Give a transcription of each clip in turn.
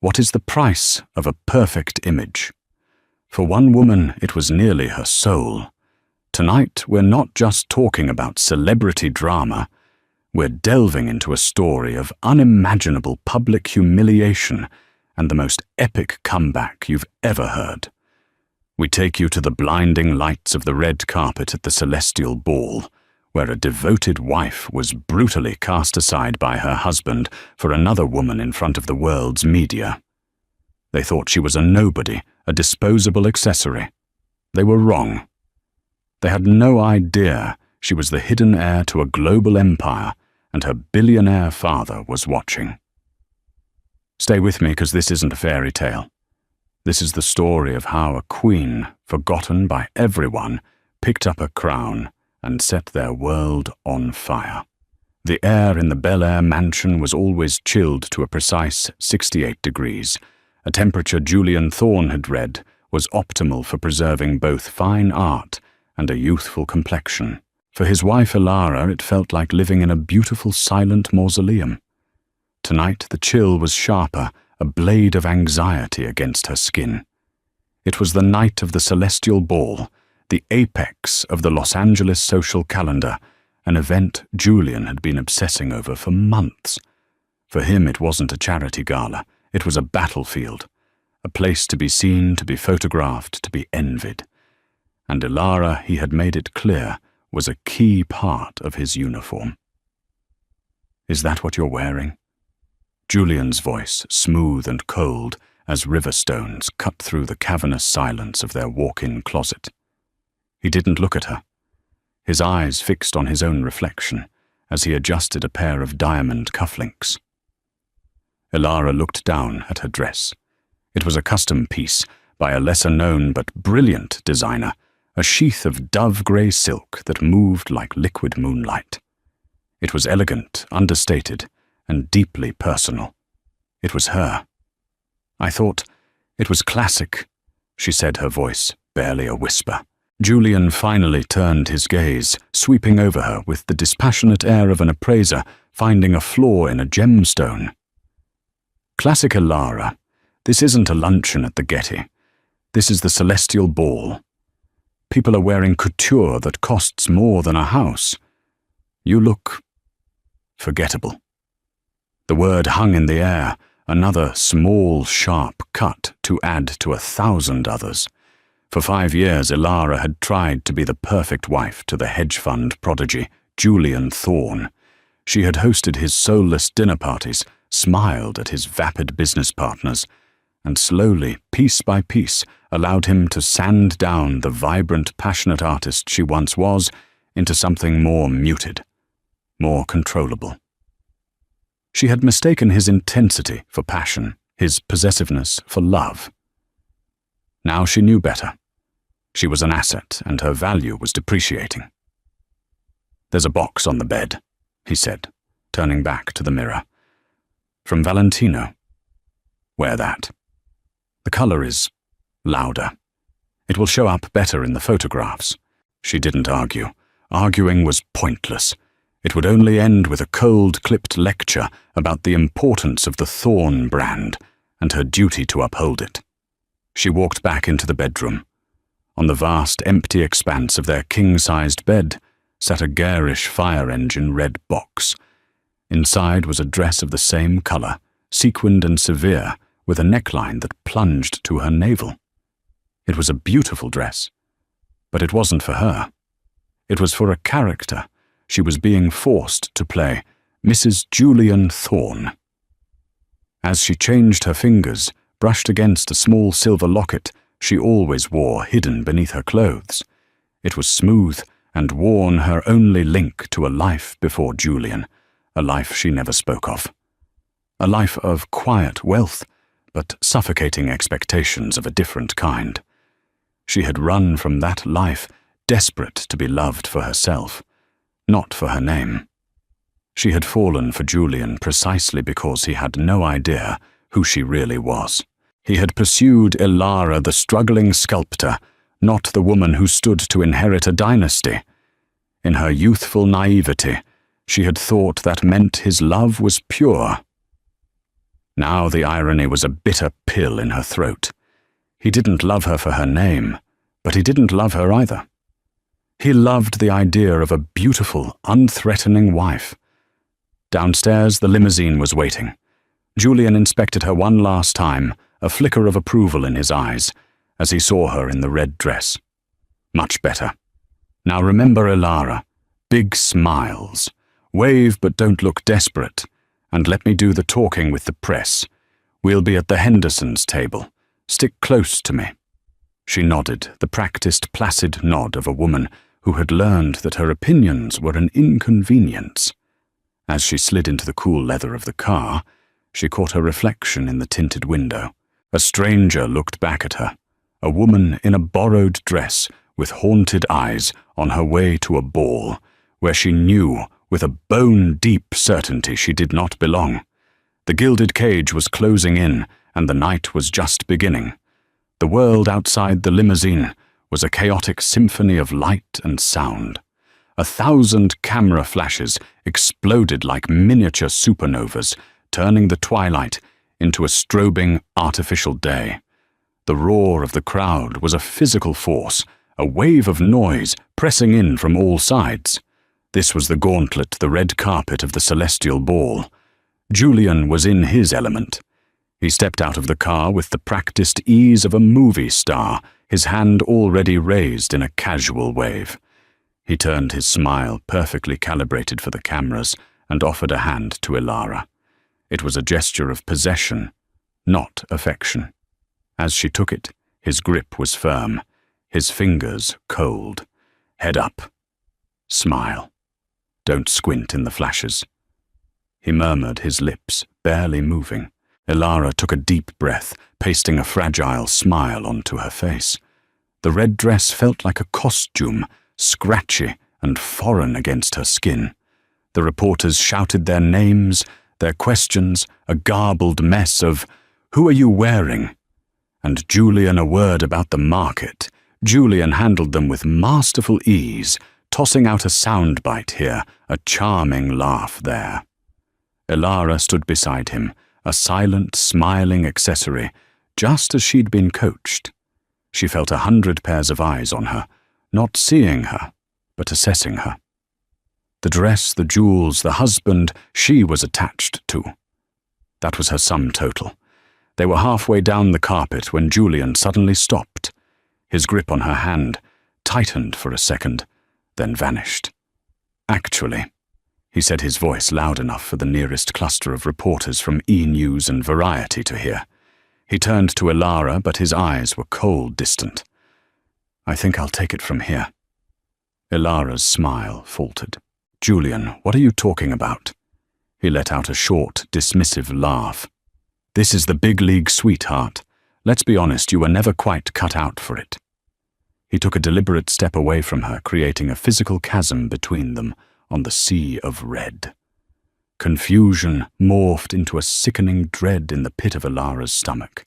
What is the price of a perfect image? For one woman, it was nearly her soul. Tonight, we're not just talking about celebrity drama. We're delving into a story of unimaginable public humiliation and the most epic comeback you've ever heard. We take you to the blinding lights of the red carpet at the Celestial Ball, where a devoted wife was brutally cast aside by her husband for another woman in front of the world's media. They thought she was a nobody, a disposable accessory. They were wrong. They had no idea she was the hidden heir to a global empire, and her billionaire father was watching. Stay with me, because this isn't a fairy tale. This is the story of how a queen, forgotten by everyone, picked up a crown and set their world on fire. The air in the Bel Air mansion was always chilled to a precise 68 degrees. A temperature Julian Thorne had read was optimal for preserving both fine art and a youthful complexion. For his wife Elara, it felt like living in a beautiful silent mausoleum. Tonight the chill was sharper, a blade of anxiety against her skin. It was the night of the Celestial Ball, the apex of the Los Angeles social calendar, an event Julian had been obsessing over for months. For him, it wasn't a charity gala. It was a battlefield, a place to be seen, to be photographed, to be envied. And Elara, he had made it clear, was a key part of his uniform. "Is that what you're wearing?" Julian's voice, smooth and cold as river stones, cut through the cavernous silence of their walk-in closet. He didn't look at her, his eyes fixed on his own reflection as he adjusted a pair of diamond cufflinks. Elara looked down at her dress. It was a custom piece by a lesser-known but brilliant designer, a sheath of dove-grey silk that moved like liquid moonlight. It was elegant, understated, and deeply personal. It was her. "I thought it was classic," she said, her voice barely a whisper. Julian finally turned his gaze, sweeping over her with the dispassionate air of an appraiser finding a flaw in a gemstone. "Classic Elara, this isn't a luncheon at the Getty. This is the Celestial Ball. People are wearing couture that costs more than a house. You look forgettable." The word hung in the air, another small, sharp cut to add to 1,000 others. For 5 years, Elara had tried to be the perfect wife to the hedge fund prodigy, Julian Thorne. She had hosted his soulless dinner parties, smiled at his vapid business partners, and slowly, piece by piece, allowed him to sand down the vibrant, passionate artist she once was into something more muted, more controllable. She had mistaken his intensity for passion, his possessiveness for love. Now she knew better. She was an asset, and her value was depreciating. "There's a box on the bed," he said, turning back to the mirror. "From Valentino. Wear that. The color is louder. It will show up better in the photographs." She didn't argue. Arguing was pointless. It would only end with a cold, clipped lecture about the importance of the Thorne brand and her duty to uphold it. She walked back into the bedroom. On the vast, empty expanse of their king-sized bed sat a garish fire-engine red box. Inside was a dress of the same color, sequined and severe, with a neckline that plunged to her navel. It was a beautiful dress, but it wasn't for her. It was for a character she was being forced to play, Mrs. Julian Thorne. As she changed her fingers, brushed against a small silver locket she always wore hidden beneath her clothes. It was smooth and worn, her only link to a life before Julian, a life she never spoke of. A life of quiet wealth, but suffocating expectations of a different kind. She had run from that life, desperate to be loved for herself, not for her name. She had fallen for Julian precisely because he had no idea who she really was. He had pursued Elara, the struggling sculptor, not the woman who stood to inherit a dynasty. In her youthful naivety, she had thought that meant his love was pure. Now the irony was a bitter pill in her throat. He didn't love her for her name, but he didn't love her either. He loved the idea of a beautiful, unthreatening wife. Downstairs, the limousine was waiting. Julian inspected her one last time, a flicker of approval in his eyes, as he saw her in the red dress. Much better. Now remember Elara. Big smiles. Wave but don't look desperate. And let me do the talking with the press. We'll be at the Hendersons' table. Stick close to me. She nodded, the practiced, placid nod of a woman who had learned that her opinions were an inconvenience. As she slid into the cool leather of the car, she caught her reflection in the tinted window. A stranger looked back at her, a woman in a borrowed dress with haunted eyes on her way to a ball, where she knew with a bone-deep certainty she did not belong. The gilded cage was closing in, and the night was just beginning. The world outside the limousine was a chaotic symphony of light and sound. 1,000 camera flashes exploded like miniature supernovas, turning the twilight into a strobing artificial day. The roar of the crowd was a physical force, a wave of noise pressing in from all sides. This was the gauntlet, the red carpet of the celestial ball. Julian was in his element. He stepped out of the car with the practiced ease of a movie star, his hand already raised in a casual wave. He turned his smile, perfectly calibrated for the cameras, and offered a hand to Elara. It was a gesture of possession, not affection. As she took it, his grip was firm, his fingers cold. Head up. Smile. Don't squint in the flashes. He murmured, his lips barely moving. Elara took a deep breath, pasting a fragile smile onto her face. The red dress felt like a costume, scratchy and foreign against her skin. The reporters shouted their names, their questions, a garbled mess of, "Who are you wearing?" And Julian a word about the market. Julian handled them with masterful ease, tossing out a soundbite here, a charming laugh there. Elara stood beside him, a silent, smiling accessory, just as she'd been coached. She felt 100 pairs of eyes on her, not seeing her, but assessing her. The dress, the jewels, the husband she was attached to. That was her sum total. They were halfway down the carpet when Julian suddenly stopped. His grip on her hand tightened for a second, then vanished. "Actually," he said, his voice loud enough for the nearest cluster of reporters from E! News and Variety to hear. He turned to Elara, but his eyes were cold, distant. "I think I'll take it from here." Elara's smile faltered. "Julian, what are you talking about?" He let out a short, dismissive laugh. "This is the big league, sweetheart. Let's be honest, you were never quite cut out for it." He took a deliberate step away from her, creating a physical chasm between them on the sea of red. Confusion morphed into a sickening dread in the pit of Elara's stomach.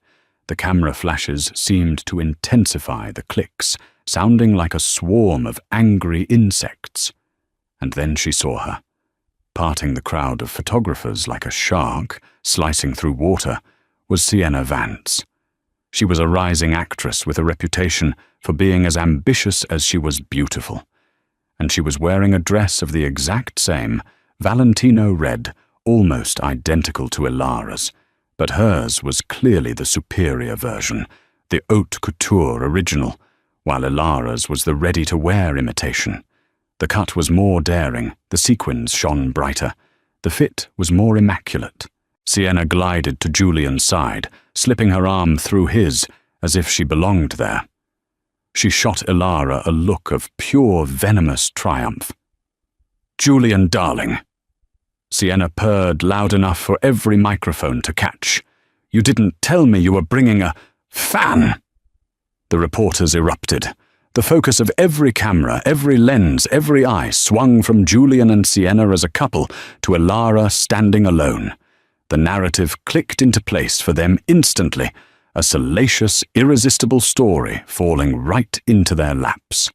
The camera flashes seemed to intensify the clicks, sounding like a swarm of angry insects. And then she saw her. Parting the crowd of photographers like a shark, slicing through water, was Sienna Vance. She was a rising actress with a reputation for being as ambitious as she was beautiful. And she was wearing a dress of the exact same, Valentino red, almost identical to Elara's, but hers was clearly the superior version, the haute couture original, while Elara's was the ready-to-wear imitation. The cut was more daring, the sequins shone brighter, the fit was more immaculate. Sienna glided to Julian's side, slipping her arm through his, as if she belonged there. She shot Elara a look of pure venomous triumph. "Julian, darling." Sienna purred loud enough for every microphone to catch. "You didn't tell me you were bringing a fan." The reporters erupted. The focus of every camera, every lens, every eye swung from Julian and Sienna as a couple to Elara standing alone. The narrative clicked into place for them instantly, a salacious, irresistible story falling right into their laps.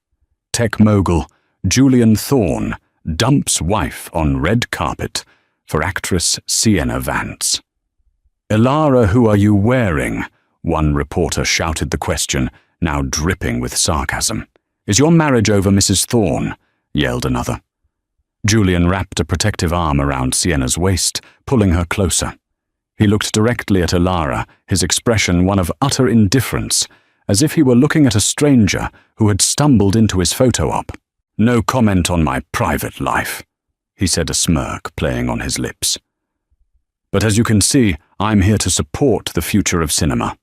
Tech mogul Julian Thorne dumps wife on red carpet for actress Sienna Vance. "Elara, who are you wearing?" One reporter shouted the question, now dripping with sarcasm. "Is your marriage over, Mrs. Thorne?" yelled another. Julian wrapped a protective arm around Sienna's waist, pulling her closer. He looked directly at Elara, his expression one of utter indifference, as if he were looking at a stranger who had stumbled into his photo op. "No comment on my private life," he said, a smirk playing on his lips. "But as you can see, I'm here to support the future of cinema."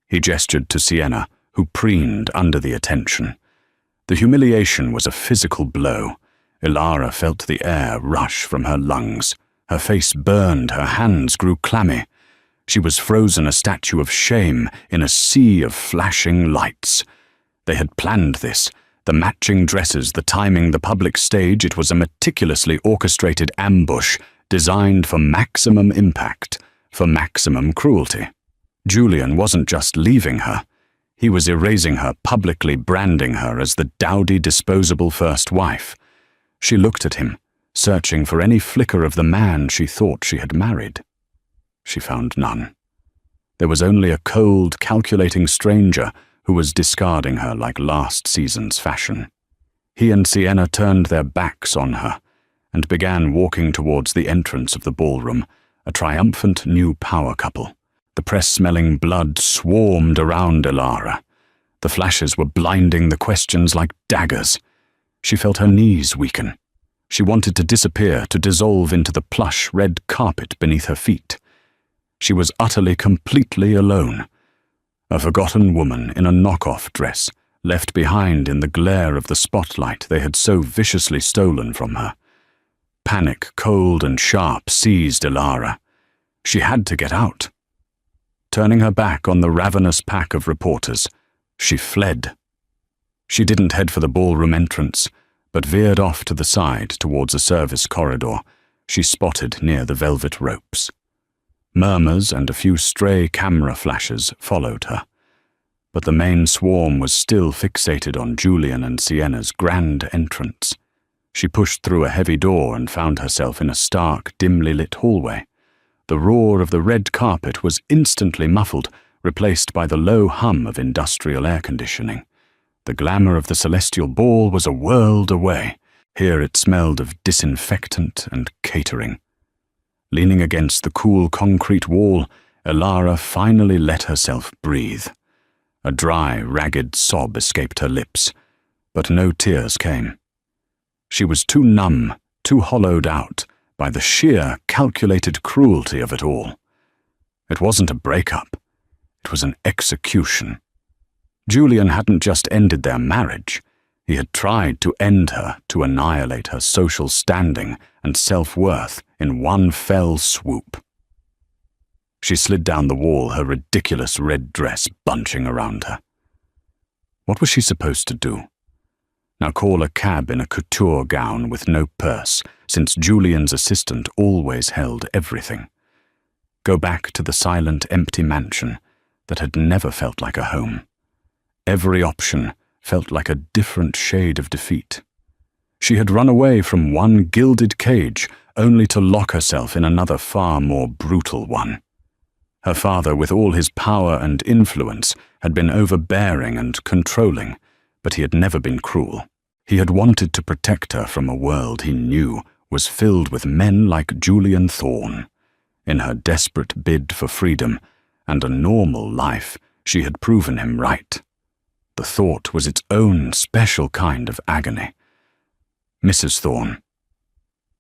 He gestured to Sienna, who preened under the attention. The humiliation was a physical blow. Elara felt the air rush from her lungs. Her face burned, her hands grew clammy. She was frozen a statue of shame in a sea of flashing lights. They had planned this. The matching dresses, the timing, the public stage, it was a meticulously orchestrated ambush designed for maximum impact, for maximum cruelty. Julian wasn't just leaving her. He was erasing her, publicly branding her as the dowdy, disposable first wife. She looked at him, searching for any flicker of the man she thought she had married. She found none. There was only a cold, calculating stranger who was discarding her like last season's fashion. He and Sienna turned their backs on her and began walking towards the entrance of the ballroom, a triumphant new power couple. The press-smelling blood swarmed around Elara. The flashes were blinding, the questions like daggers. She felt her knees weaken. She wanted to disappear, to dissolve into the plush red carpet beneath her feet. She was utterly, completely alone. A forgotten woman in a knockoff dress, left behind in the glare of the spotlight they had so viciously stolen from her. Panic, cold and sharp, seized Elara. She had to get out. Turning her back on the ravenous pack of reporters, she fled. She didn't head for the ballroom entrance, but veered off to the side towards a service corridor she spotted near the velvet ropes. Murmurs and a few stray camera flashes followed her, but the main swarm was still fixated on Julian and Sienna's grand entrance. She pushed through a heavy door and found herself in a stark, dimly lit hallway. The roar of the red carpet was instantly muffled, replaced by the low hum of industrial air conditioning. The glamour of the celestial ball was a world away. Here it smelled of disinfectant and catering. Leaning against the cool concrete wall, Elara finally let herself breathe. A dry, ragged sob escaped her lips, but no tears came. She was too numb, too hollowed out by the sheer, calculated cruelty of it all. It wasn't a breakup. It was an execution. Julian hadn't just ended their marriage. He had tried to end her, to annihilate her social standing and self-worth in one fell swoop. She slid down the wall, her ridiculous red dress bunching around her. What was she supposed to do? Now call a cab in a couture gown with no purse, since Julian's assistant always held everything. Go back to the silent, empty mansion that had never felt like a home. Every option felt like a different shade of defeat. She had run away from one gilded cage only to lock herself in another far more brutal one. Her father, with all his power and influence, had been overbearing and controlling, but he had never been cruel. He had wanted to protect her from a world he knew was filled with men like Julian Thorne. In her desperate bid for freedom and a normal life, she had proven him right. The thought was its own special kind of agony. "Mrs. Thorne."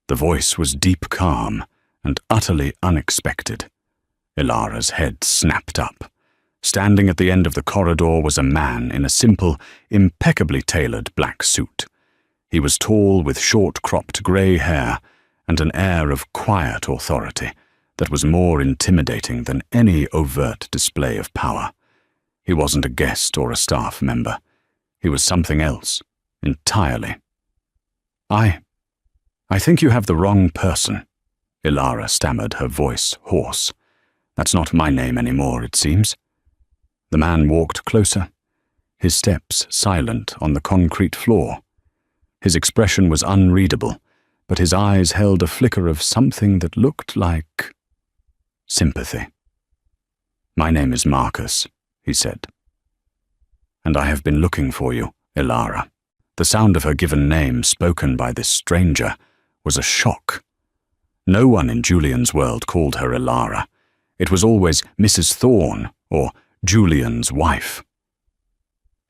The voice was deep calm and utterly unexpected. Elara's head snapped up. Standing at the end of the corridor was a man in a simple, impeccably tailored black suit. He was tall with short-cropped grey hair and an air of quiet authority that was more intimidating than any overt display of power. He wasn't a guest or a staff member. He was something else, entirely. I think you have the wrong person," Elara stammered, her voice hoarse. "That's not my name anymore, it seems." The man walked closer, his steps silent on the concrete floor. His expression was unreadable, but his eyes held a flicker of something that looked like sympathy. "My name is Marcus," he said. "And I have been looking for you, Ilara." The sound of her given name spoken by this stranger was a shock. No one in Julian's world called her Ilara. It was always Mrs. Thorne or Julian's wife.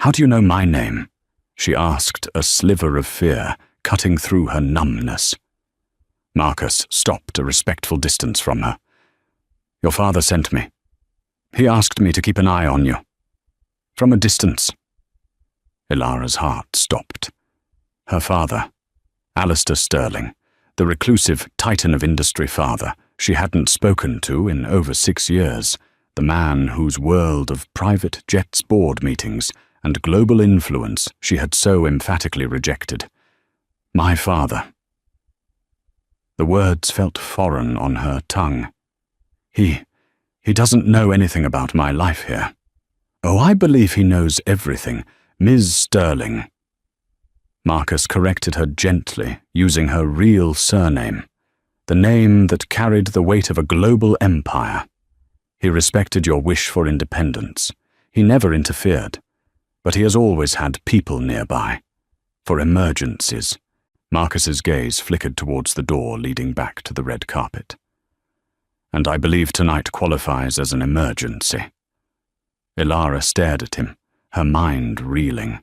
"How do you know my name?" she asked, a sliver of fear cutting through her numbness. Marcus stopped a respectful distance from her. "Your father sent me. He asked me to keep an eye on you. From a distance." Ilara's heart stopped. Her father, Alistair Sterling, the reclusive titan of industry father she hadn't spoken to in over 6 years, the man whose world of private jets board meetings and global influence she had so emphatically rejected. My father. The words felt foreign on her tongue. He doesn't know anything about my life here. "Oh, I believe he knows everything, Ms. Sterling." Marcus corrected her gently, using her real surname, the name that carried the weight of a global empire. "He respected your wish for independence. He never interfered. But he has always had people nearby. For emergencies." Marcus's gaze flickered towards the door leading back to the red carpet. "And I believe tonight qualifies as an emergency." Ilara stared at him, her mind reeling.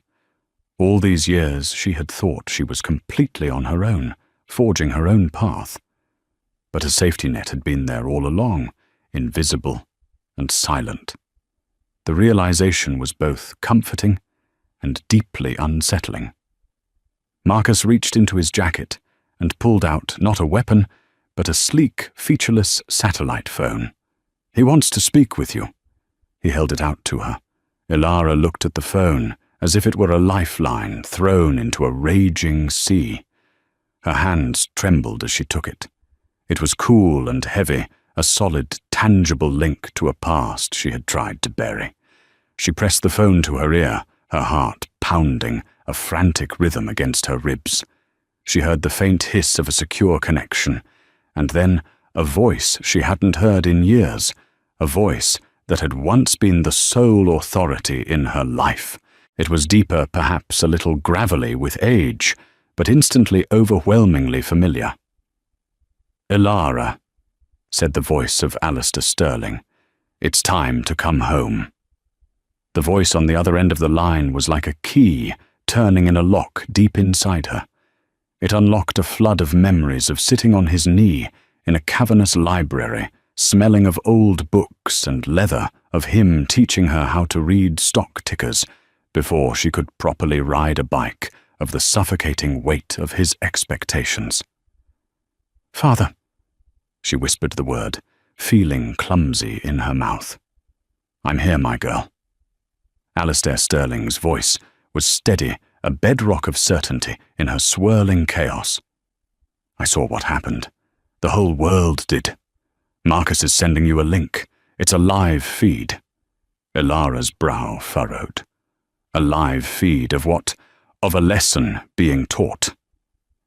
All these years she had thought she was completely on her own, forging her own path. But a safety net had been there all along, invisible and silent. The realization was both comforting and deeply unsettling. Marcus reached into his jacket and pulled out not a weapon, but a sleek, featureless satellite phone. "He wants to speak with you." He held it out to her. Ilara looked at the phone as if it were a lifeline thrown into a raging sea. Her hands trembled as she took it. It was cool and heavy, a solid, tangible link to a past she had tried to bury. She pressed the phone to her ear, her heart pounding, a frantic rhythm against her ribs. She heard the faint hiss of a secure connection, and then a voice she hadn't heard in years, a voice that had once been the sole authority in her life. It was deeper, perhaps a little gravelly with age, but instantly overwhelmingly familiar. "Ilara," said the voice of Alistair Sterling, "it's time to come home." The voice on the other end of the line was like a key turning in a lock deep inside her. It unlocked a flood of memories of sitting on his knee in a cavernous library, smelling of old books and leather, of him teaching her how to read stock tickers before she could properly ride a bike, of the suffocating weight of his expectations. "Father," she whispered the word, feeling clumsy in her mouth. "I'm here, my girl." Alistair Sterling's voice was steady, a bedrock of certainty in her swirling chaos. "I saw what happened. The whole world did. Marcus is sending you a link. It's a live feed." Ilara's brow furrowed. A live feed of what? Of a lesson being taught.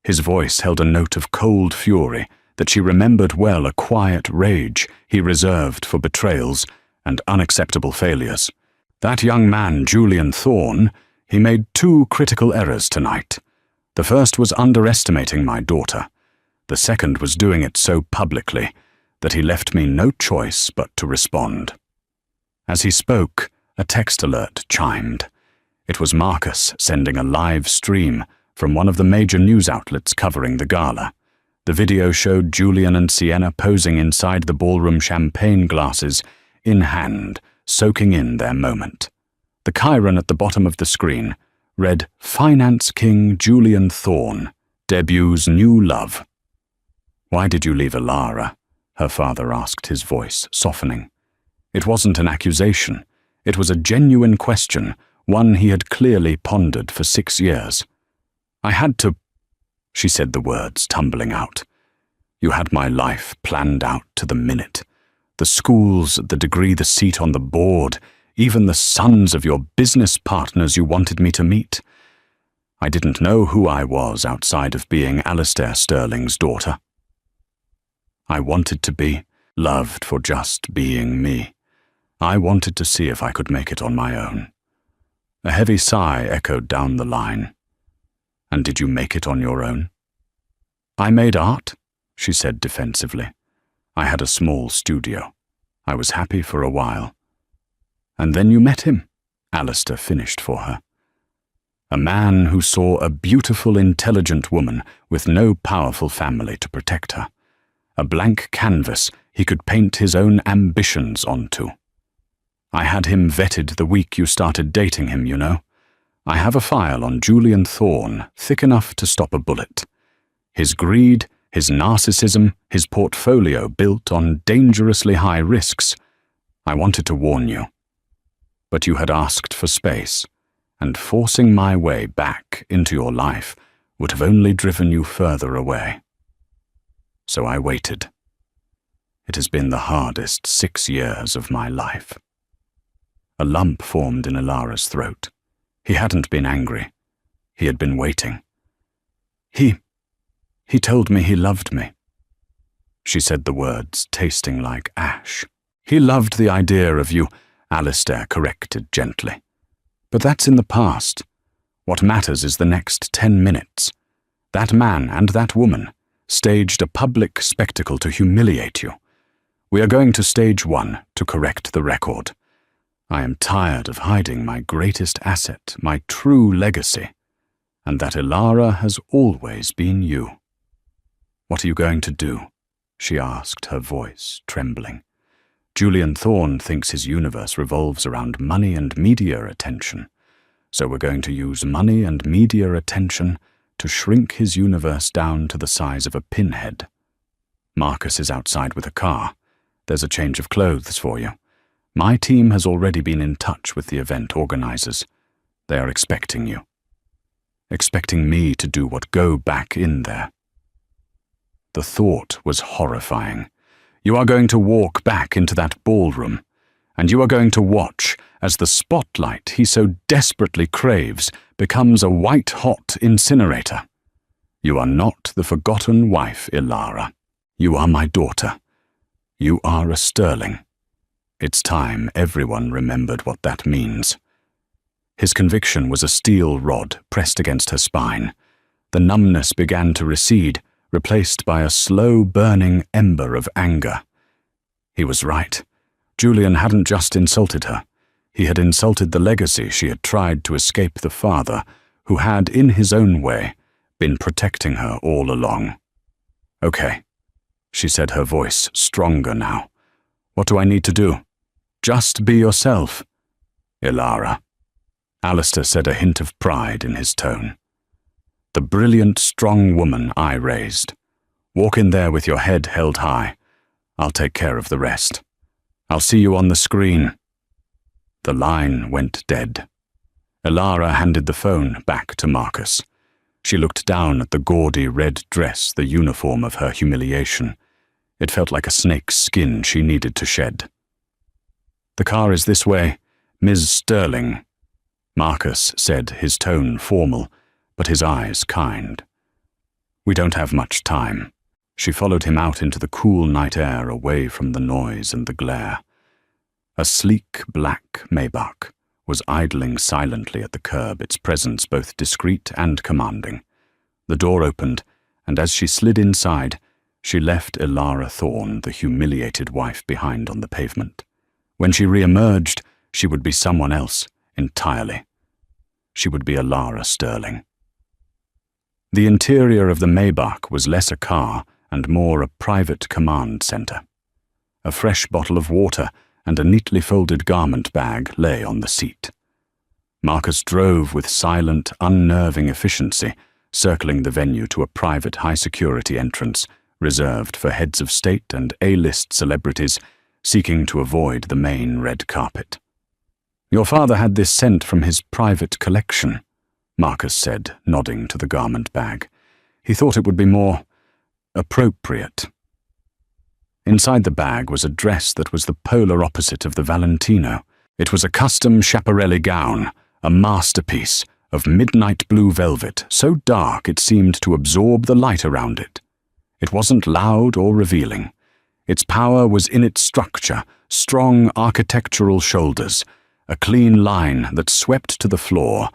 His voice held a note of cold fury that she remembered well, a quiet rage he reserved for betrayals and unacceptable failures. That young man, Julian Thorne, he made 2 critical errors tonight. The first was underestimating my daughter. The second was doing it so publicly that he left me no choice but to respond. As he spoke, a text alert chimed. It was Marcus sending a live stream from one of the major news outlets covering the gala. The video showed Julian and Sienna posing inside the ballroom, champagne glasses in hand, soaking in their moment. The chyron at the bottom of the screen read, "Finance King Julian Thorne debuts new love." "Why did you leave Ilara?" her father asked, his voice softening. It wasn't an accusation. It was a genuine question, one he had clearly pondered for 6 years. "I had to," she said, the words tumbling out. "You had my life planned out to the minute. The schools, the degree, the seat on the board, even the sons of your business partners you wanted me to meet. I didn't know who I was outside of being Alistair Sterling's daughter. I wanted to be loved for just being me. I wanted to see if I could make it on my own. A heavy sigh echoed down the line. And did you make it on your own? I made art, she said defensively. I had a small studio. I was happy for a while. And then you met him, Alistair finished for her. A man who saw a beautiful, intelligent woman with no powerful family to protect her. A blank canvas he could paint his own ambitions onto. I had him vetted the week you started dating him, you know. I have a file on Julian Thorne thick enough to stop a bullet. His greed, his narcissism, his portfolio built on dangerously high risks. I wanted to warn you. But you had asked for space, and forcing my way back into your life would have only driven you further away. So I waited. It has been the hardest 6 years of my life. A lump formed in Ilara's throat. He hadn't been angry. He had been waiting. He told me he loved me. She said the words tasting like ash. He loved the idea of you, Alistair corrected gently. But that's in the past. What matters is the next 10 minutes. That man and that woman staged a public spectacle to humiliate you. We are going to stage 1 to correct the record. I am tired of hiding my greatest asset, my true legacy, and that Ilara has always been you. What are you going to do? She asked, her voice trembling. Julian Thorne thinks his universe revolves around money and media attention, so we're going to use money and media attention to shrink his universe down to the size of a pinhead. Marcus is outside with a car. There's a change of clothes for you. My team has already been in touch with the event organizers. They are expecting you. Expecting me to do what go back in there. The thought was horrifying. You are going to walk back into that ballroom, and you are going to watch as the spotlight he so desperately craves becomes a white-hot incinerator. You are not the forgotten wife, Ilara. You are my daughter. You are a sterling. It's time everyone remembered what that means. His conviction was a steel rod pressed against her spine. The numbness began to recede, replaced by a slow-burning ember of anger. He was right. Julian hadn't just insulted her. He had insulted the legacy she had tried to escape the father, who had, in his own way, been protecting her all along. Okay, she said, her voice stronger now. What do I need to do? Just be yourself. Ilara. Alistair said, a hint of pride in his tone. The brilliant, strong woman I raised. Walk in there with your head held high. I'll take care of the rest. I'll see you on the screen. The line went dead. Ilara handed the phone back to Marcus. She looked down at the gaudy red dress, the uniform of her humiliation. It felt like a snake's skin she needed to shed. The car is this way, Ms. Sterling, Marcus said, his tone formal, but his eyes kind. We don't have much time. She followed him out into the cool night air away from the noise and the glare. A sleek black Maybach was idling silently at the curb, its presence both discreet and commanding. The door opened, and as she slid inside, she left Ilara Thorne, the humiliated wife, behind on the pavement. When she re-emerged, she would be someone else entirely. She would be Ilara Sterling. The interior of the Maybach was less a car and more a private command center. A fresh bottle of water and a neatly folded garment bag lay on the seat. Marcus drove with silent, unnerving efficiency, circling the venue to a private high-security entrance reserved for heads of state and A-list celebrities seeking to avoid the main red carpet. Your father had this sent from his private collection, Marcus said, nodding to the garment bag. He thought it would be more appropriate. Inside the bag was a dress that was the polar opposite of the Valentino. It was a custom Schiaparelli gown, a masterpiece of midnight blue velvet, so dark it seemed to absorb the light around it. It wasn't loud or revealing. Its power was in its structure, strong architectural shoulders, a clean line that swept to the floor,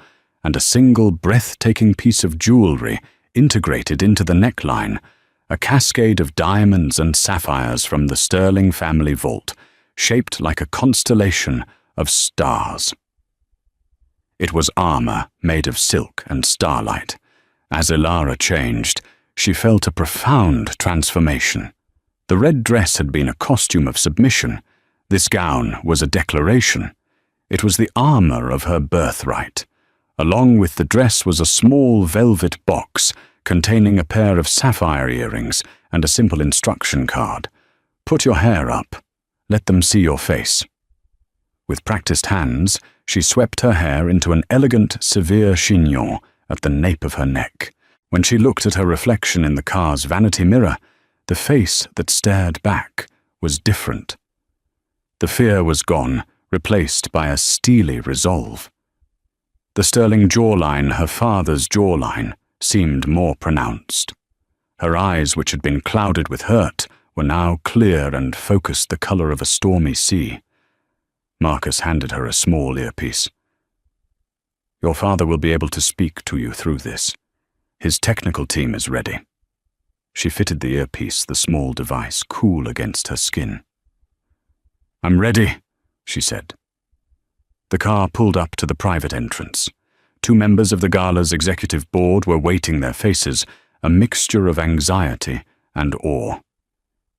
and a single breathtaking piece of jewelry integrated into the neckline, a cascade of diamonds and sapphires from the sterling family vault, shaped like a constellation of stars. It was armor made of silk and starlight. As Elara changed, she felt a profound transformation. The red dress had been a costume of submission. This gown was a declaration. It was the armor of her birthright. Along with the dress was a small velvet box containing a pair of sapphire earrings and a simple instruction card. Put your hair up. Let them see your face. With practiced hands, she swept her hair into an elegant, severe chignon at the nape of her neck. When she looked at her reflection in the car's vanity mirror, the face that stared back was different. The fear was gone, replaced by a steely resolve. The sterling jawline, her father's jawline, seemed more pronounced. Her eyes, which had been clouded with hurt, were now clear and focused the color of a stormy sea. Marcus handed her a small earpiece. Your father will be able to speak to you through this. His technical team is ready. She fitted the earpiece, the small device, cool against her skin. I'm ready, she said. The car pulled up to the private entrance. 2 members of the gala's executive board were waiting, their faces a mixture of anxiety and awe.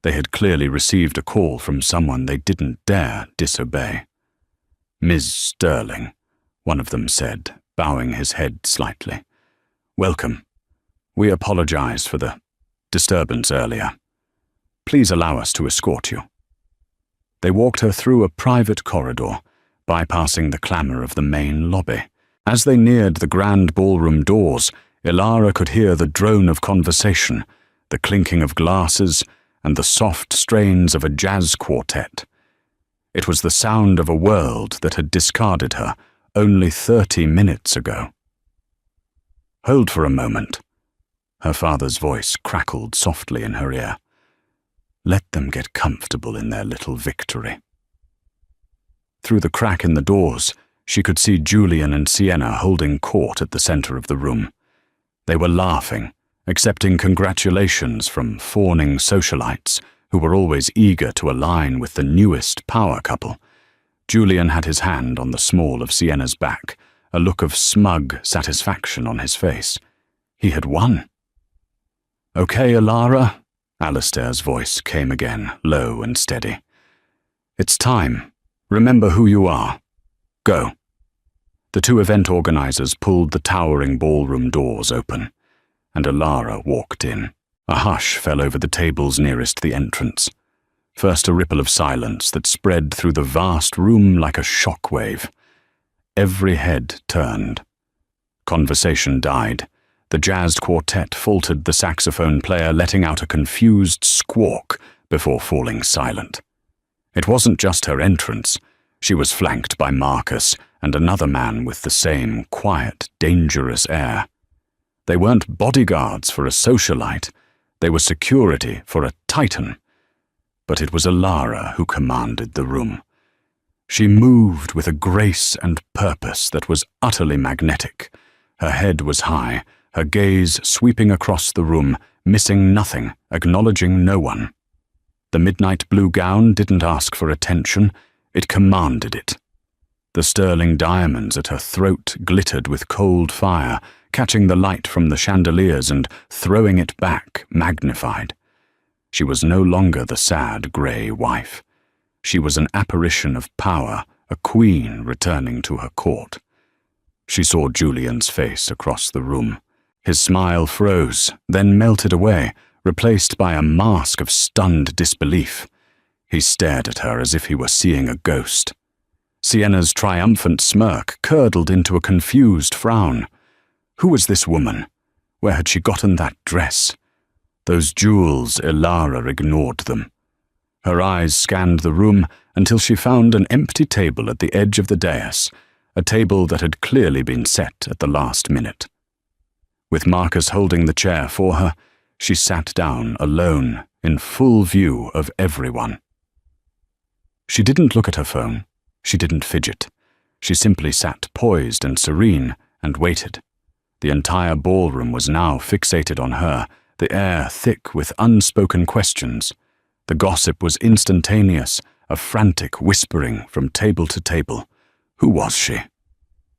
They had clearly received a call from someone they didn't dare disobey. Ms. Sterling, one of them said, bowing his head slightly. Welcome. We apologize for the disturbance earlier. Please allow us to escort you. They walked her through a private corridor, bypassing the clamor of the main lobby. As they neared the grand ballroom doors, Elara could hear the drone of conversation, the clinking of glasses, and the soft strains of a jazz quartet. It was the sound of a world that had discarded her only 30 minutes ago. Hold for a moment. Her father's voice crackled softly in her ear. Let them get comfortable in their little victory. Through the crack in the doors, she could see Julian and Sienna holding court at the center of the room. They were laughing, accepting congratulations from fawning socialites who were always eager to align with the newest power couple. Julian had his hand on the small of Sienna's back, a look of smug satisfaction on his face. He had won. Okay, Elara, Alistair's voice came again, low and steady. It's time. Remember who you are. Go. The 2 event organizers pulled the towering ballroom doors open, and Elara walked in. A hush fell over the tables nearest the entrance. First a ripple of silence that spread through the vast room like a shockwave. Every head turned. Conversation died. The jazzed quartet faltered, the saxophone player letting out a confused squawk before falling silent. It wasn't just her entrance. She was flanked by Marcus and another man with the same quiet, dangerous air. They weren't bodyguards for a socialite. They were security for a titan. But it was Elara who commanded the room. She moved with a grace and purpose that was utterly magnetic. Her head was high, her gaze sweeping across the room, missing nothing, acknowledging no one. The midnight blue gown didn't ask for attention, it commanded it. The sterling diamonds at her throat glittered with cold fire, catching the light from the chandeliers and throwing it back, magnified. She was no longer the sad grey wife. She was an apparition of power, a queen returning to her court. She saw Julian's face across the room. His smile froze, then melted away, replaced by a mask of stunned disbelief. He stared at her as if he were seeing a ghost. Sienna's triumphant smirk curdled into a confused frown. Who was this woman? Where had she gotten that dress? Those jewels, Elara ignored them. Her eyes scanned the room until she found an empty table at the edge of the dais, a table that had clearly been set at the last minute. With Marcus holding the chair for her, she sat down alone in full view of everyone. She didn't look at her phone. She didn't fidget. She simply sat poised and serene and waited. The entire ballroom was now fixated on her, the air thick with unspoken questions. The gossip was instantaneous, a frantic whispering from table to table. Who was she?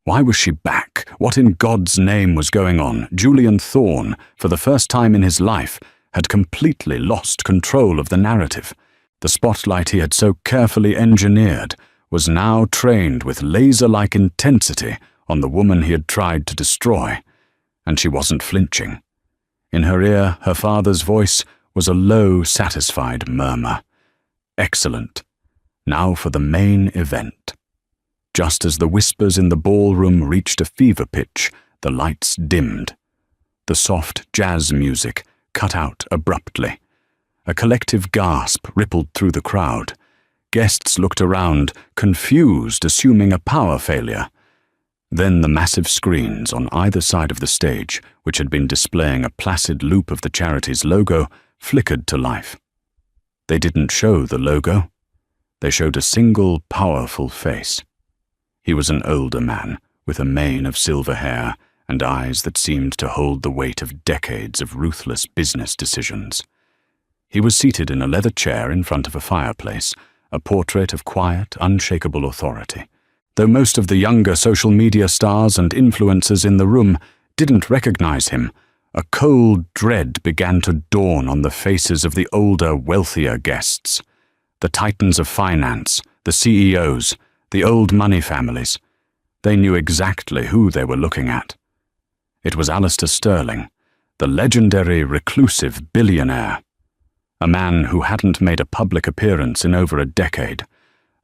Why was she back? What in God's name was going on? Julian Thorne, for the first time in his life, had completely lost control of the narrative. The spotlight he had so carefully engineered was now trained with laser-like intensity on the woman he had tried to destroy, and she wasn't flinching. In her ear, her father's voice was a low, satisfied murmur. Excellent. Now for the main event. Just as the whispers in the ballroom reached a fever pitch, the lights dimmed. The soft jazz music cut out abruptly. A collective gasp rippled through the crowd. Guests looked around, confused, assuming a power failure. Then the massive screens on either side of the stage, which had been displaying a placid loop of the charity's logo, flickered to life. They didn't show the logo. They showed a single, powerful face. He was an older man, with a mane of silver hair and eyes that seemed to hold the weight of decades of ruthless business decisions. He was seated in a leather chair in front of a fireplace, a portrait of quiet, unshakable authority. Though most of the younger social media stars and influencers in the room didn't recognize him, a cold dread began to dawn on the faces of the older, wealthier guests. The titans of finance, the CEOs, the old money families. They knew exactly who they were looking at. It was Alistair Sterling, the legendary reclusive billionaire. A man who hadn't made a public appearance in over a decade.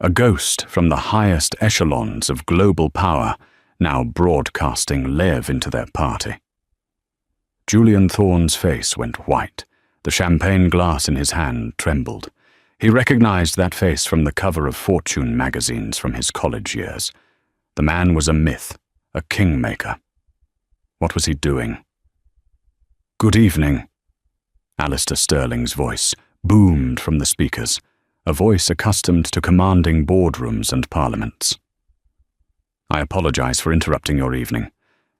A ghost from the highest echelons of global power, now broadcasting Lev into their party. Julian Thorne's face went white. The champagne glass in his hand trembled. He recognized that face from the cover of fortune magazines from his college years. The man was a myth, a kingmaker. What was he doing? "Good evening." Alistair Sterling's voice boomed from the speakers, a voice accustomed to commanding boardrooms and parliaments. "I apologize for interrupting your evening.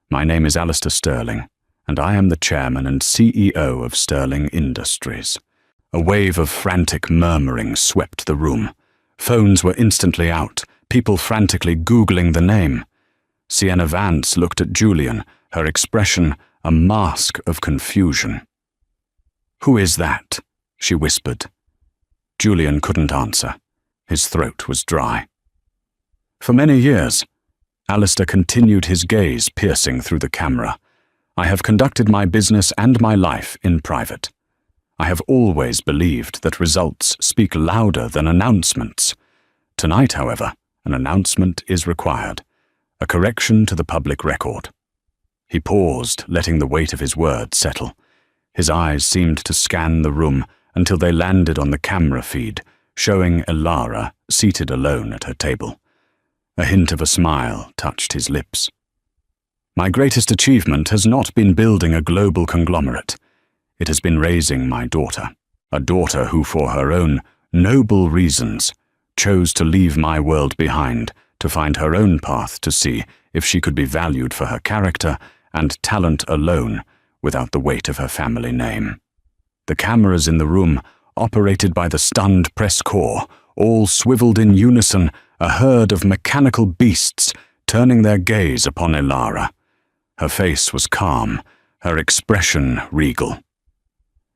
My name is Alistair Sterling, and I am the chairman and CEO of Sterling Industries." A wave of frantic murmuring swept the room. Phones were instantly out, people frantically Googling the name. Sienna Vance looked at Julian, her expression a mask of confusion. "Who is that?" she whispered. Julian couldn't answer. His throat was dry. "For many years," Alistair continued, his gaze piercing through the camera, "I have conducted my business and my life in private. I have always believed that results speak louder than announcements. Tonight, however, an announcement is required, a correction to the public record." He paused, letting the weight of his words settle. His eyes seemed to scan the room until they landed on the camera feed, showing Elara seated alone at her table. A hint of a smile touched his lips. "My greatest achievement has not been building a global conglomerate. It has been raising my daughter, a daughter who, for her own noble reasons, chose to leave my world behind to find her own path to see if she could be valued for her character and talent alone without the weight of her family name." The cameras in the room, operated by the stunned press corps, all swiveled in unison, a herd of mechanical beasts turning their gaze upon Elara. Her face was calm, her expression regal.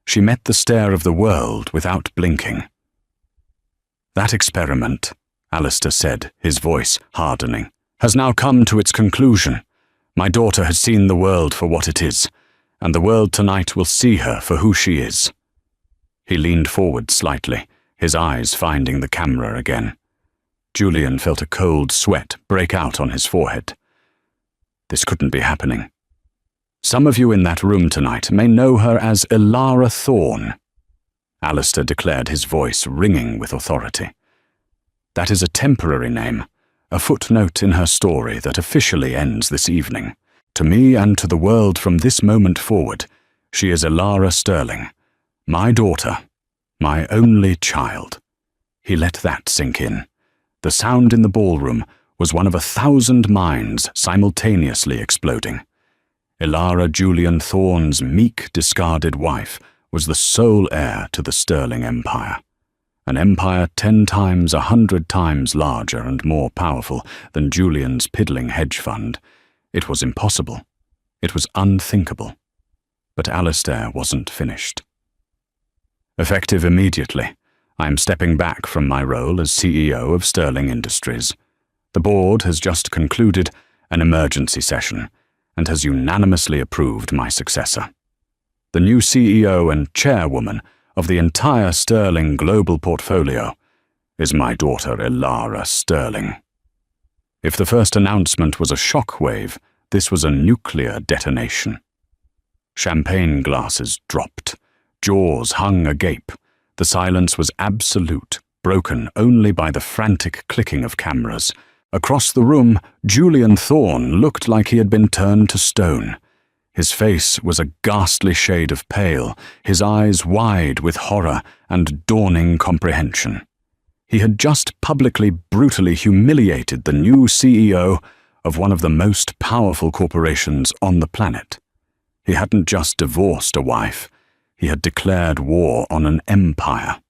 She met the stare of the world without blinking. "That experiment," Alistair said, his voice hardening, "has now come to its conclusion. My daughter has seen the world for what it is, and the world tonight will see her for who she is." He leaned forward slightly, his eyes finding the camera again. Julian felt a cold sweat break out on his forehead. This couldn't be happening. "Some of you in that room tonight may know her as Elara Thorne," Alistair declared, his voice ringing with authority. "That is a temporary name, a footnote in her story that officially ends this evening. To me and to the world from this moment forward, she is Elara Sterling, my daughter, My only child. He let that sink in. The sound in the ballroom was one of 1,000 minds simultaneously exploding. Elara Julian Thorne's meek, discarded wife was the sole heir to the Sterling Empire. An empire 10 times, 100 times larger and more powerful than Julian's piddling hedge fund. It was impossible. It was unthinkable. But Alistair wasn't finished. Effective immediately, I am stepping back from my role as CEO of Sterling Industries. The board has just concluded an emergency session and has unanimously approved my successor. The new CEO and chairwoman of the entire Sterling global portfolio is my daughter Elara Sterling. If the first announcement was a shockwave, this was a nuclear detonation. Champagne glasses dropped, jaws hung agape. The silence was absolute, broken only by the frantic clicking of cameras. Across the room, Julian Thorne looked like he had been turned to stone. His face was a ghastly shade of pale, his eyes wide with horror and dawning comprehension. He had just publicly, brutally humiliated the new CEO of one of the most powerful corporations on the planet. He hadn't just divorced a wife, he had declared war on an empire.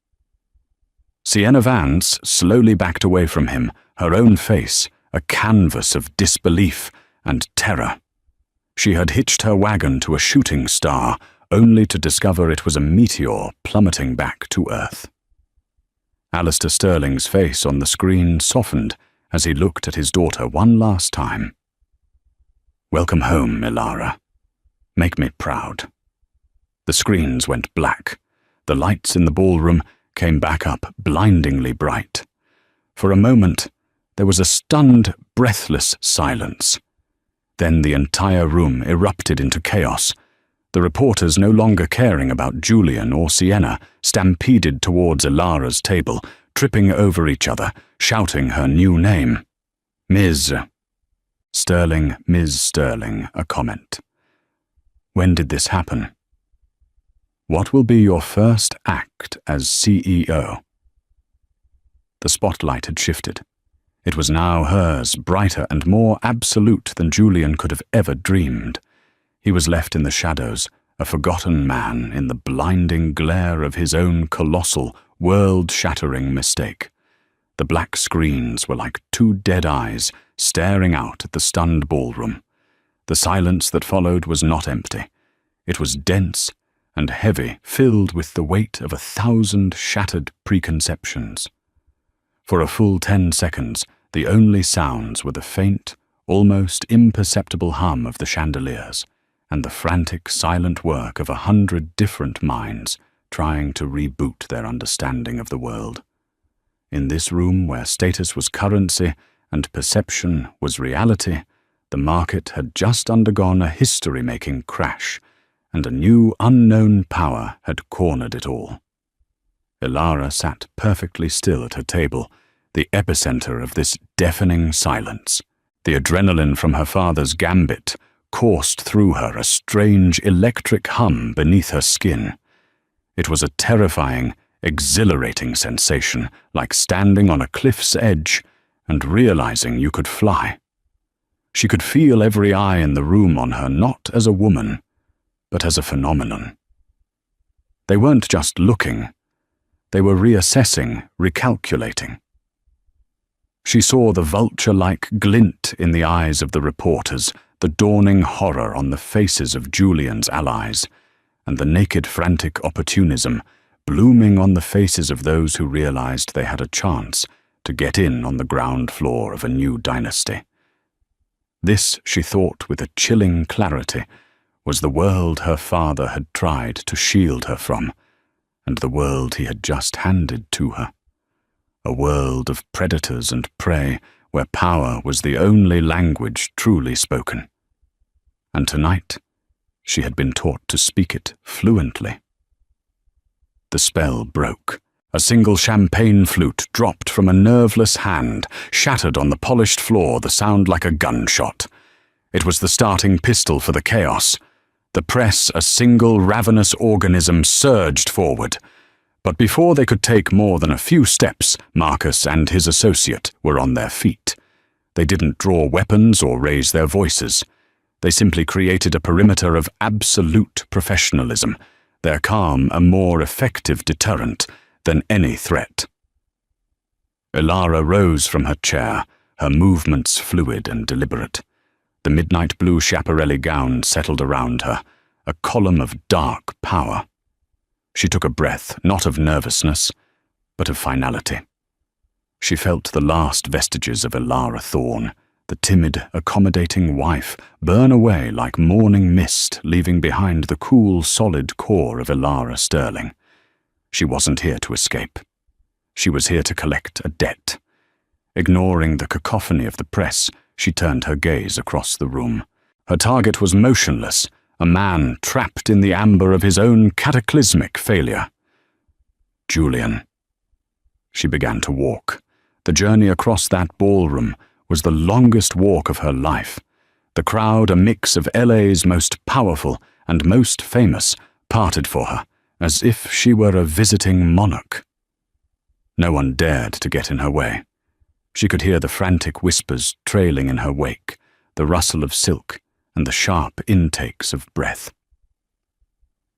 Sienna Vance slowly backed away from him, her own face a canvas of disbelief and terror. She had hitched her wagon to a shooting star, only to discover it was a meteor plummeting back to Earth. Alistair Sterling's face on the screen softened as he looked at his daughter one last time. "Welcome home, Elara. Make me proud." The screens went black. The lights in the ballroom came back up, blindingly bright. For a moment, there was a stunned, breathless silence. Then the entire room erupted into chaos. The reporters, no longer caring about Julian or Sienna, stampeded towards Elara's table, tripping over each other, shouting her new name. Ms. Sterling, Ms. Sterling, a comment. "When did this happen? What will be your first act as CEO?" The spotlight had shifted. It was now hers, brighter and more absolute than Julian could have ever dreamed. He was left in the shadows, a forgotten man in the blinding glare of his own colossal, world-shattering mistake. The black screens were like 2 dead eyes staring out at the stunned ballroom. The silence that followed was not empty. It was dense and heavy, filled with the weight of 1,000 shattered preconceptions. For a full 10 seconds, the only sounds were the faint, almost imperceptible hum of the chandeliers and the frantic, silent work of 100 different minds trying to reboot their understanding of the world. In this room where status was currency and perception was reality, the market had just undergone a history-making crash, and a new unknown power had cornered it all. Elara sat perfectly still at her table, the epicenter of this deafening silence. The adrenaline from her father's gambit coursed through her, a strange electric hum beneath her skin. It was a terrifying, exhilarating sensation, like standing on a cliff's edge and realizing you could fly. She could feel every eye in the room on her, not as a woman, but as a phenomenon. They weren't just looking, they were reassessing, recalculating. She saw the vulture-like glint in the eyes of the reporters, the dawning horror on the faces of Julian's allies, and the naked frantic opportunism blooming on the faces of those who realized they had a chance to get in on the ground floor of a new dynasty. This, she thought with a chilling clarity, was the world her father had tried to shield her from, and the world he had just handed to her. A world of predators and prey where power was the only language truly spoken. And tonight, she had been taught to speak it fluently. The spell broke. A single champagne flute dropped from a nerveless hand, shattered on the polished floor, the sound like a gunshot. It was the starting pistol for the chaos. The press, a single ravenous organism, surged forward. But before they could take more than a few steps, Marcus and his associate were on their feet. They didn't draw weapons or raise their voices. They simply created a perimeter of absolute professionalism, their calm a more effective deterrent than any threat. Elara rose from her chair, her movements fluid and deliberate. The midnight blue Schiaparelli gown settled around her, a column of dark power. She took a breath, not of nervousness, but of finality. She felt the last vestiges of Elara Thorne, the timid, accommodating wife, burn away like morning mist, leaving behind the cool, solid core of Elara Sterling. She wasn't here to escape. She was here to collect a debt. Ignoring the cacophony of the press, she turned her gaze across the room. Her target was motionless, a man trapped in the amber of his own cataclysmic failure. Julian. She began to walk. The journey across that ballroom was the longest walk of her life. The crowd, a mix of LA's most powerful and most famous, parted for her, as if she were a visiting monarch. No one dared to get in her way. She could hear the frantic whispers trailing in her wake, the rustle of silk, and the sharp intakes of breath.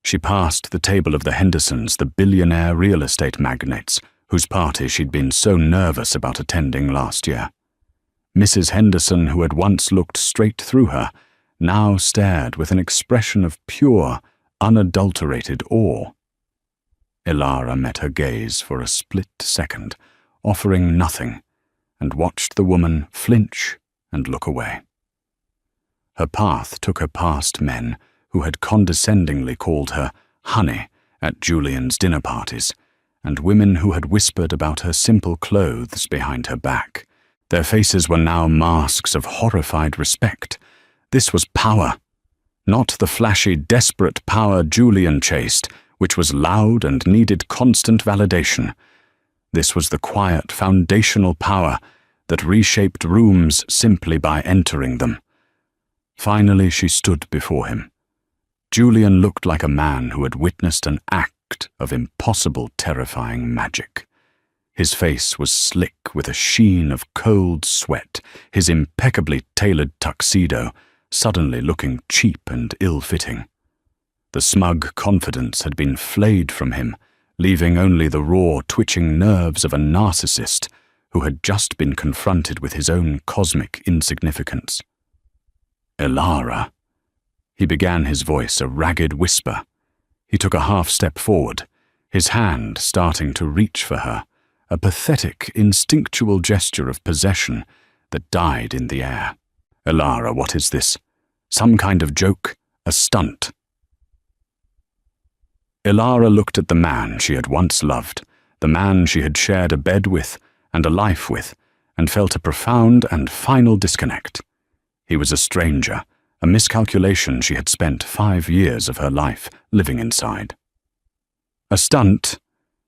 She passed the table of the Hendersons, the billionaire real estate magnates, whose party she'd been so nervous about attending last year. Mrs. Henderson, who had once looked straight through her, now stared with an expression of pure, unadulterated awe. Elara met her gaze for a split second, offering nothing, and watched the woman flinch and look away. Her path took her past men who had condescendingly called her honey at Julian's dinner parties, and women who had whispered about her simple clothes behind her back. Their faces were now masks of horrified respect. This was power, not the flashy, desperate power Julian chased, which was loud and needed constant validation. This was the quiet, foundational power that reshaped rooms simply by entering them. Finally, she stood before him. Julian looked like a man who had witnessed an act of impossible, terrifying magic. His face was slick with a sheen of cold sweat, his impeccably tailored tuxedo suddenly looking cheap and ill-fitting. The smug confidence had been flayed from him, leaving only the raw, twitching nerves of a narcissist who had just been confronted with his own cosmic insignificance. Elara. He began, his voice a ragged whisper. He took a half-step forward, his hand starting to reach for her, a pathetic, instinctual gesture of possession that died in the air. Elara, what is this? Some kind of joke? A stunt? Elara looked at the man she had once loved, the man she had shared a bed with and a life with, and felt a profound and final disconnect. He was a stranger, a miscalculation she had spent 5 years of her life living inside. A stunt,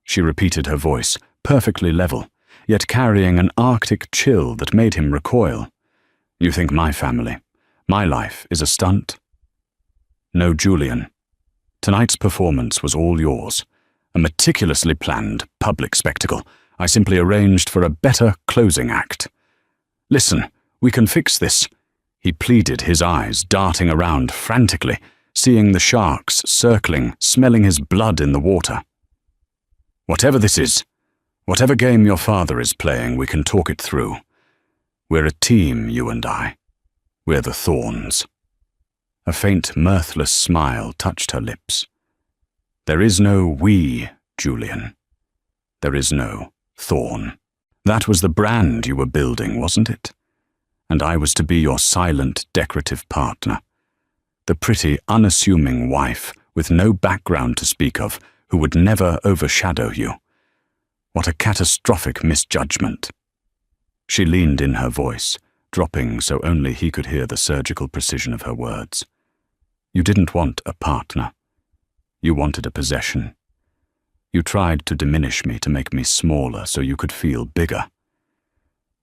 she repeated, her voice perfectly level, yet carrying an Arctic chill that made him recoil. You think my family, my life is a stunt? No, Julian. Tonight's performance was all yours. A meticulously planned public spectacle. I simply arranged for a better closing act. Listen, we can fix this. He pleaded, his eyes darting around frantically, seeing the sharks circling, smelling his blood in the water. Whatever this is, whatever game your father is playing, we can talk it through. We're a team, you and I. We're the Thorns. A faint, mirthless smile touched her lips. There is no we, Julian. There is no Thorn. That was the brand you were building, wasn't it? And I was to be your silent, decorative partner. The pretty, unassuming wife with no background to speak of, who would never overshadow you. What a catastrophic misjudgment. She leaned in her voice, dropping so only he could hear the surgical precision of her words. You didn't want a partner. You wanted a possession. You tried to diminish me to make me smaller so you could feel bigger.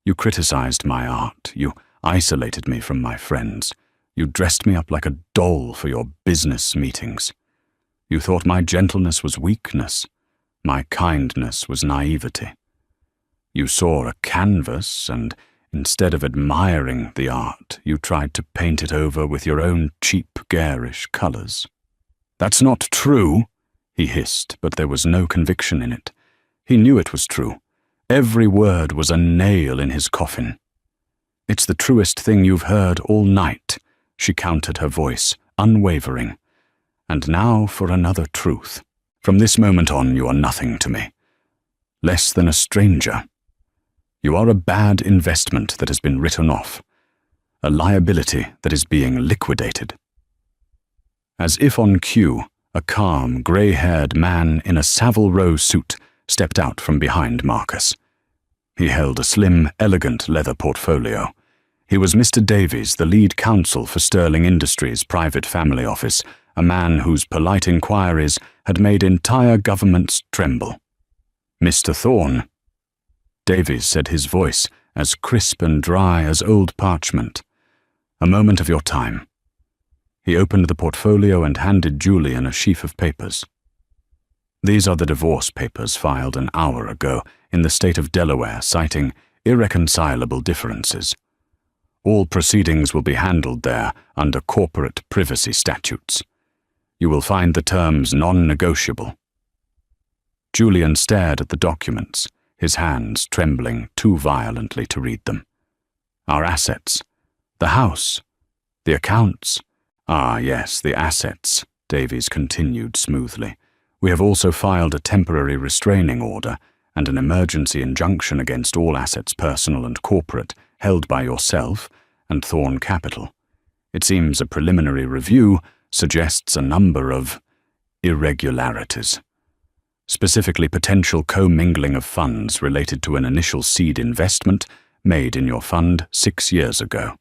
You criticized my art. You isolated me from my friends. You dressed me up like a doll for your business meetings. You thought my gentleness was weakness. My kindness was naivety. You saw a canvas, and instead of admiring the art, you tried to paint it over with your own cheap, garish colours. That's not true, he hissed, but there was no conviction in it. He knew it was true. Every word was a nail in his coffin. It's the truest thing you've heard all night, she countered, her voice unwavering. And now for another truth. From this moment on, you are nothing to me. Less than a stranger. You are a bad investment that has been written off. A liability that is being liquidated. As if on cue, a calm, grey-haired man in a Savile Row suit stepped out from behind Marcus. He held a slim, elegant leather portfolio. He was Mr. Davies, the lead counsel for Sterling Industries' private family office, a man whose polite inquiries had made entire governments tremble. Mr. Thorne. Davies said, his voice as crisp and dry as old parchment. A moment of your time. He opened the portfolio and handed Julian a sheaf of papers. These are the divorce papers filed an hour ago in the state of Delaware, citing irreconcilable differences. All proceedings will be handled there under corporate privacy statutes. You will find the terms non-negotiable. Julian stared at the documents, his hands trembling too violently to read them. Our assets. The house. The accounts. Ah, yes, the assets, Davies continued smoothly. We have also filed a temporary restraining order and an emergency injunction against all assets, personal and corporate, held by yourself and Thorne Capital. It seems a preliminary review suggests a number of irregularities. Specifically, potential commingling of funds related to an initial seed investment made in your fund 6 years ago.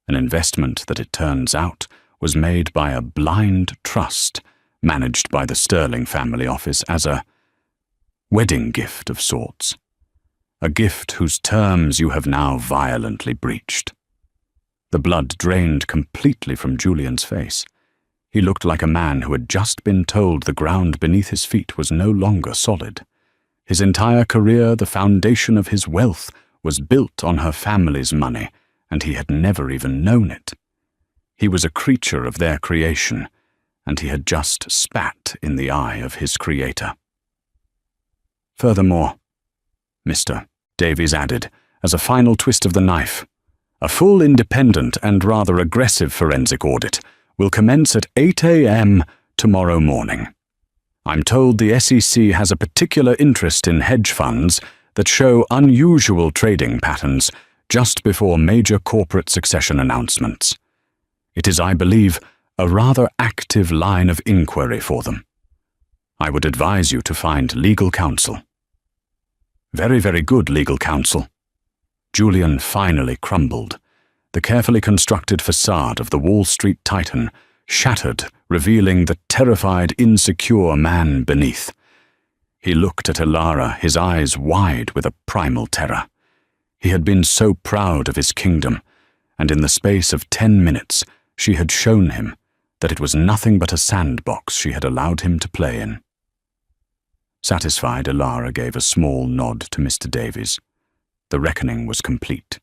An investment that, it turns out, was made by a blind trust managed by the Sterling family office as a wedding gift of sorts. A gift whose terms you have now violently breached. The blood drained completely from Julian's face. He looked like a man who had just been told the ground beneath his feet was no longer solid. His entire career, the foundation of his wealth, was built on her family's money, and he had never even known it. He was a creature of their creation, and he had just spat in the eye of his creator. Furthermore, Mr. Davies added, as a final twist of the knife, a full, independent, and rather aggressive forensic audit will commence at 8 a.m. tomorrow morning. I'm told the SEC has a particular interest in hedge funds that show unusual trading patterns just before major corporate succession announcements. It is, I believe, a rather active line of inquiry for them. I would advise you to find legal counsel. Very, very good legal counsel. Julian finally crumbled. The carefully constructed facade of the Wall Street Titan shattered, revealing the terrified, insecure man beneath. He looked at Elara, his eyes wide with a primal terror. He had been so proud of his kingdom, and in the space of 10 minutes she had shown him that it was nothing but a sandbox she had allowed him to play in. Satisfied, Elara gave a small nod to Mr. Davies. The reckoning was complete.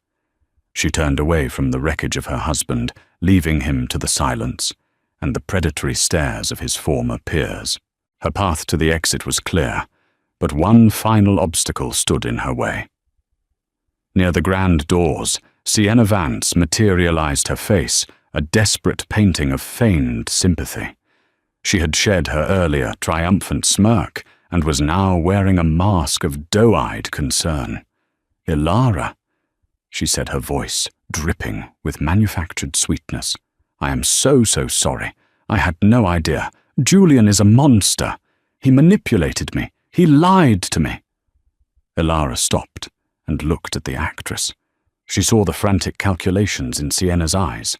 She turned away from the wreckage of her husband, leaving him to the silence and the predatory stares of his former peers. Her path to the exit was clear, but one final obstacle stood in her way. Near the grand doors, Sienna Vance materialized her face, a desperate painting of feigned sympathy. She had shed her earlier triumphant smirk and was now wearing a mask of doe-eyed concern. Elara, she said, her voice dripping with manufactured sweetness. I am so sorry. I had no idea. Julian is a monster. He manipulated me. He lied to me. Elara stopped and looked at the actress. She saw the frantic calculations in Sienna's eyes,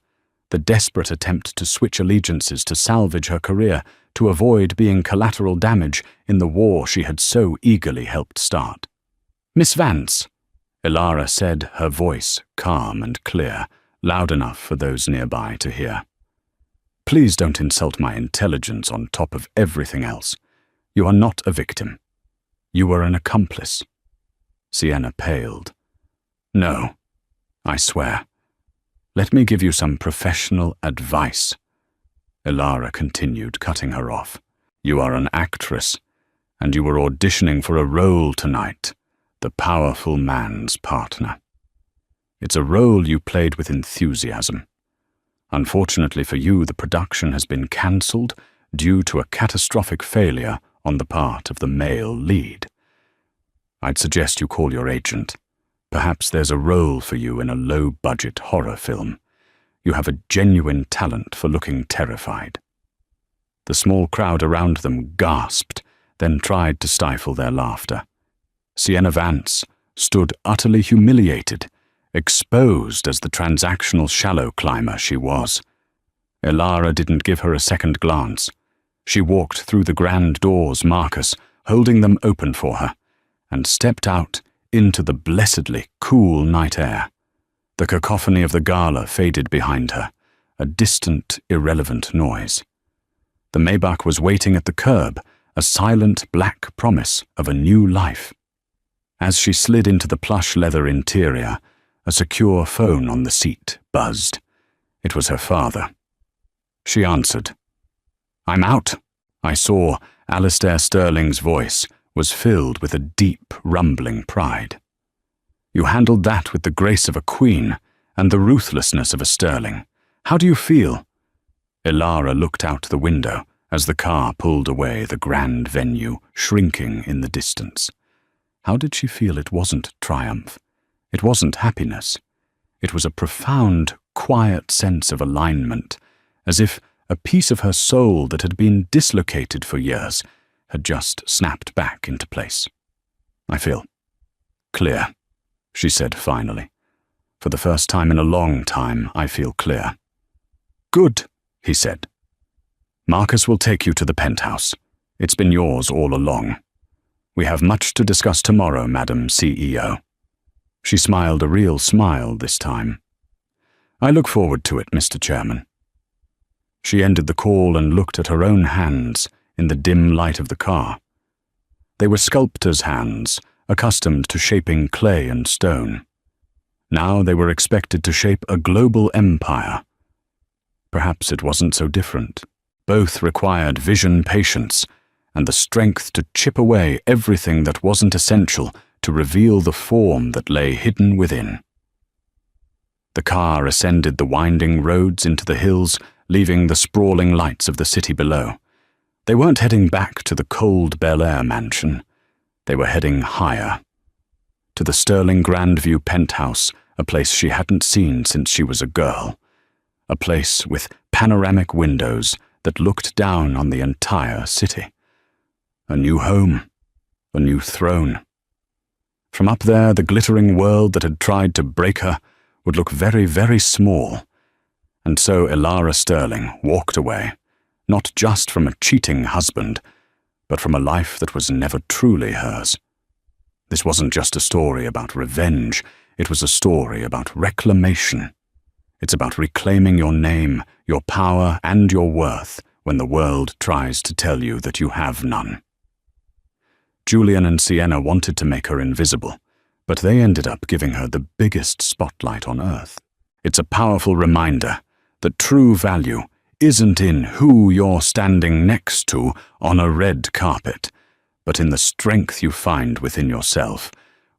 the desperate attempt to switch allegiances to salvage her career, to avoid being collateral damage in the war she had so eagerly helped start. Miss Vance, Elara said, her voice calm and clear, loud enough for those nearby to hear. Please don't insult my intelligence on top of everything else. You are not a victim. You were an accomplice. Sienna paled. No, I swear. Let me give you some professional advice. Elara continued, cutting her off. You are an actress, and you were auditioning for a role tonight, the powerful man's partner. It's a role you played with enthusiasm. Unfortunately for you, the production has been cancelled due to a catastrophic failure on the part of the male lead. I'd suggest you call your agent. Perhaps there's a role for you in a low-budget horror film. You have a genuine talent for looking terrified. The small crowd around them gasped, then tried to stifle their laughter. Sienna Vance stood utterly humiliated, exposed as the transactional shallow climber she was. Elara didn't give her a second glance. She walked through the grand doors Marcus, holding them open for her, and stepped out into the blessedly cool night air. The cacophony of the gala faded behind her, a distant, irrelevant noise. The Maybach was waiting at the curb, a silent black promise of a new life. As she slid into the plush leather interior, a secure phone on the seat buzzed. It was her father. She answered. I'm out. I saw Alistair Sterling's voice was filled with a deep, rumbling pride. You handled that with the grace of a queen and the ruthlessness of a Sterling. How do you feel? Elara looked out the window as the car pulled away, the grand venue shrinking in the distance. How did she feel? It wasn't triumph. It wasn't happiness. It was a profound, quiet sense of alignment, as if a piece of her soul that had been dislocated for years had just snapped back into place. I feel clear, she said finally. For the first time in a long time, I feel clear. Good, he said. Marcus will take you to the penthouse. It's been yours all along. We have much to discuss tomorrow, Madam CEO. She smiled a real smile this time. I look forward to it, Mr. Chairman. She ended the call and looked at her own hands in the dim light of the car. They were sculptor's hands, accustomed to shaping clay and stone. Now they were expected to shape a global empire. Perhaps it wasn't so different. Both required vision, patience, and the strength to chip away everything that wasn't essential to reveal the form that lay hidden within. The car ascended the winding roads into the hills, leaving the sprawling lights of the city below. They weren't heading back to the cold Bel Air mansion. They were heading higher, to the Sterling Grandview penthouse, a place she hadn't seen since she was a girl. A place with panoramic windows that looked down on the entire city. A new home, a new throne. From up there, the glittering world that had tried to break her would look very, very small. And so Elara Sterling walked away, not just from a cheating husband, but from a life that was never truly hers. This wasn't just a story about revenge, it was a story about reclamation. It's about reclaiming your name, your power, and your worth when the world tries to tell you that you have none. Julian and Sienna wanted to make her invisible, but they ended up giving her the biggest spotlight on earth. It's a powerful reminder that true value isn't in who you're standing next to on a red carpet, but in the strength you find within yourself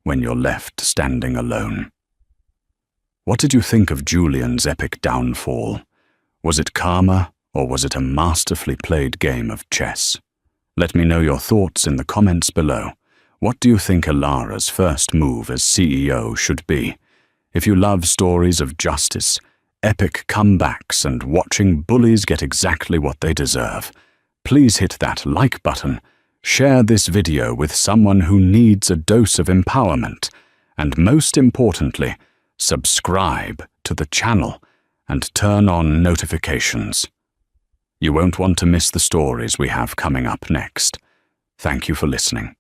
when you're left standing alone. What did you think of Julian's epic downfall? Was it karma, or was it a masterfully played game of chess? Let me know your thoughts in the comments below. What do you think Elara's first move as CEO should be? If you love stories of justice, epic comebacks, and watching bullies get exactly what they deserve, please hit that like button, share this video with someone who needs a dose of empowerment, and most importantly, subscribe to the channel and turn on notifications. You won't want to miss the stories we have coming up next. Thank you for listening.